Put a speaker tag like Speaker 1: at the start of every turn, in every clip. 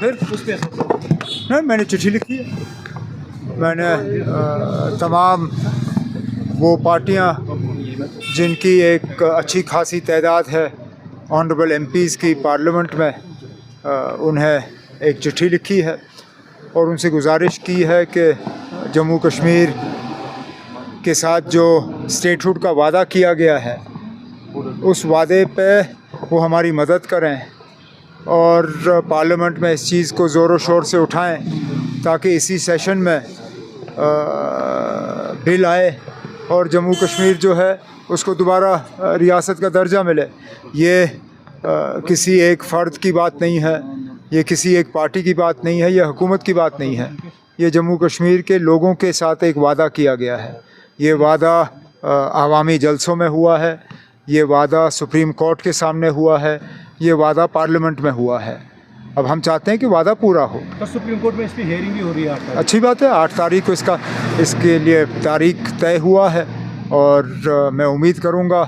Speaker 1: फिर उस पर नहीं, मैंने चिट्ठी लिखी है। मैंने तमाम वो पार्टियां जिनकी एक अच्छी खासी तादाद है ऑनरेबल एमपीज़ की पार्लियामेंट में, उन्हें एक चिट्ठी लिखी है और उनसे गुजारिश की है कि जम्मू कश्मीर के साथ जो स्टेटहुड का वादा किया गया है उस वादे पे वो हमारी मदद करें और पार्लियामेंट में इस चीज़ को ज़ोरों शोर से उठाएं ताकि इसी सेशन में बिल आए और जम्मू कश्मीर जो है उसको दोबारा रियासत का दर्जा मिले। ये किसी एक फ़र्द की बात नहीं है, ये किसी एक पार्टी की बात नहीं है, ये हुकूमत की बात नहीं है, ये जम्मू कश्मीर के लोगों के साथ एक वादा किया गया है। ये वादा अवामी जलसों में हुआ है, ये वादा सुप्रीम कोर्ट के सामने हुआ है, ये वादा पार्लियामेंट में हुआ है। अब हम चाहते हैं कि वादा पूरा हो।
Speaker 2: तो सुप्रीम कोर्ट में इसकी हियरिंग भी हो रही है 8 तारीख।
Speaker 1: अच्छी बात है, 8 तारीख को इसके लिए तारीख तय हुआ है और मैं उम्मीद करूंगा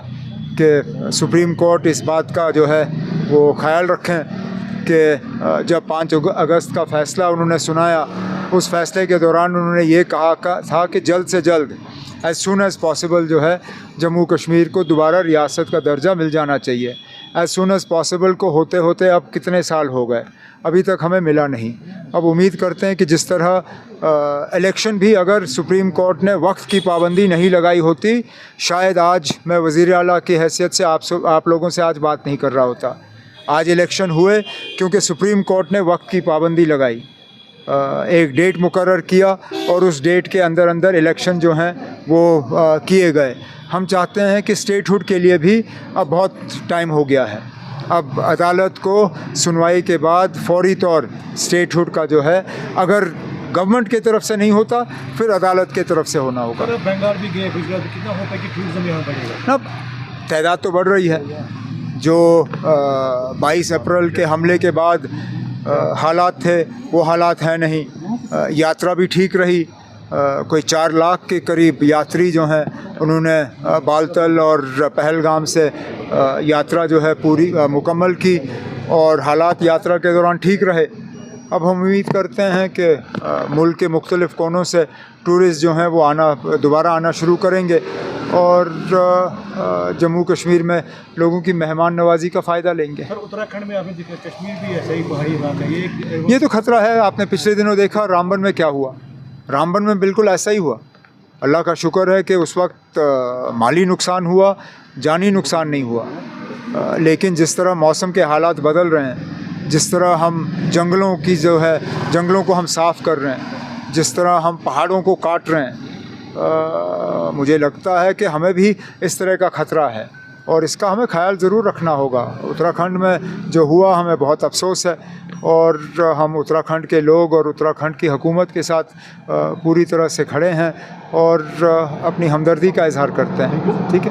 Speaker 1: कि सुप्रीम कोर्ट इस बात का जो है वो ख्याल रखें कि जब 5 अगस्त का फ़ैसला उन्होंने सुनाया, उस फ़ैसले के दौरान उन्होंने ये कहा था कि जल्द से जल्द एज़ सून एज़ पॉसिबल जो है जम्मू कश्मीर को दोबारा रियासत का दर्जा मिल जाना चाहिए। एज़ सून एज़ पॉसिबल को होते होते अब कितने साल हो गए, अभी तक हमें मिला नहीं। अब उम्मीद करते हैं कि जिस तरह इलेक्शन भी अगर सुप्रीम कोर्ट ने वक्त की पाबंदी नहीं लगाई होती, शायद आज मैं वज़ीर आला की हैसियत से आप लोगों से आज बात नहीं कर रहा होता। आज इलेक्शन हुए क्योंकि सुप्रीम कोर्ट ने वक्त की पाबंदी लगाई, एक डेट मुकर्रर किया और उस डेट के अंदर अंदर इलेक्शन जो हैं वो किए गए। हम चाहते हैं कि स्टेटहुड के लिए भी अब बहुत टाइम हो गया है। अब अदालत को सुनवाई के बाद फौरी तौर स्टेटहुड का जो है, अगर गवर्नमेंट की तरफ से नहीं होता फिर अदालत की तरफ से होना होगा।
Speaker 2: बंगाल भी गए, गुजरात कितना होता है कि टूरिज्म यहाँ बढ़ेगा
Speaker 1: ना, तादाद तो बढ़ रही है। जो 22 अप्रैल के हमले के बाद हालात थे वो हालात हैं नहीं। यात्रा भी ठीक रही, कोई 4 लाख के करीब यात्री जो हैं उन्होंने बालतल और पहलगाम से यात्रा जो है पूरी मुकम्मल की और हालात यात्रा के दौरान ठीक रहे। अब हम उम्मीद करते हैं कि मुल्क के मुख्तलिफ़ कोनों से टूरिस्ट जो हैं वो दोबारा आना शुरू करेंगे और जम्मू कश्मीर में लोगों की मेहमान नवाजी का फ़ायदा लेंगे।
Speaker 2: सर, उत्तराखंड में आपने देखा, कश्मीर भी ऐसा ही पहाड़ी इलाका है,
Speaker 1: ये तो ख़तरा है। आपने पिछले दिनों देखा रामबन में क्या हुआ, रामबन में बिल्कुल ऐसा ही हुआ। अल्लाह का शुक्र है कि उस वक्त माली नुकसान हुआ, जानी नुकसान नहीं हुआ, लेकिन जिस तरह मौसम के हालात बदल रहे हैं, जिस तरह हम जंगलों को हम साफ़ कर रहे हैं, जिस तरह हम पहाड़ों को काट रहे हैं, मुझे लगता है कि हमें भी इस तरह का ख़तरा है और इसका हमें ख्याल ज़रूर रखना होगा। उत्तराखंड में जो हुआ हमें बहुत अफसोस है और हम उत्तराखंड के लोग और उत्तराखंड की हुकूमत के साथ पूरी तरह से खड़े हैं और अपनी हमदर्दी का इज़हार करते हैं। ठीक है।